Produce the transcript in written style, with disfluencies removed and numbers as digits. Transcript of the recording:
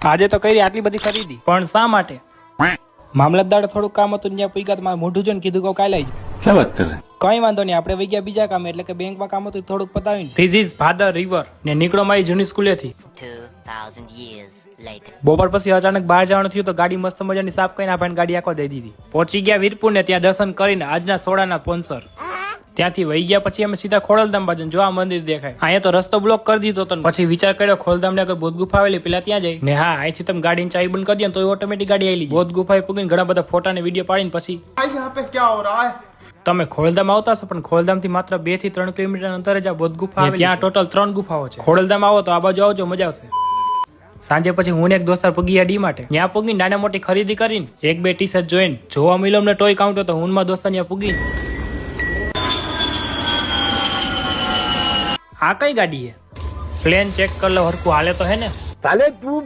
આજે તો કરી આટલી બધી ખરીદી, પણ શા માટે? મામલતદાર થોડુંક કામ હતું ત્યાં પૂગ્યા તો મારે મોઢું જોઈને કીધું કે કાલે આવી क्या बात कर रहे हैं? કઈ વાંધો નહીં, આપણે વઈ ગયા બીજા કામ, એટલે કે બેંકમાં કામ હતું થોડુંક પતાવીને. ધીસ ઇઝ ફાધર રિવર ને નીકળો મારી જૂની સ્કૂલેથી. 2000 years later. બપોર પછી અચાનક બહાર જવાનું થયું તો ગાડી મસ્ત મજાની સાફ કરીને આપણે ગાડી આખો દઈ દીધી. પહોંચી ગયા વીરપુર ને ત્યાં દર્શન કરીને આજના સોડાના સ્પોન્સર. ત્યાંથી વહી ગયા પછી અમે સીધા ખોડલધામ બાજુ જો આ મંદિર દેખાય. અહીંયા તો રસ્તો બ્લોક કરી દીધો હતો. પછી વિચાર કર્યો ખોડલધામ ને અગર બોધ ગુફા આવેલી પેલા ત્યાં જઈ ને હા અહીંથી તમે ગાડીની ચાવી બંધ કરી દો તો ઓટોમેટિક ગાડી આવી. બોધ ગુફાએ પૂગીને ઘણા બધા ફોટા ને વિડીયો પાડીને પછી તમે ખોડલધામ આવતા હશો, પણ ખોડલધામ થી માત્ર 2 થી 3 કિલોમીટર અંતરે જ આ બોધ ગુફા આવેલી. ત્યાં ટોટલ 3 ગુફાઓ છે. ખોડલધામ આવો તો આ બાજુ આવજો, મજા આવશે. સાંજે પછી હું ને એક દોસ્તાર પૂગી ડી માટે. ત્યાં પૂગી નાના મોટી ખરીદી કરીને 1-2 ટી શર્ટ જોઈને જોવા મળ્યો અમને ટોય કાઉન્ટર, તો હું માં દોસ્તાર ત્યાં પૂગી. આ કઈ ગાડી હે? પ્લેન ચેક કર લો હરકું હાલે તો હે ને? साले तू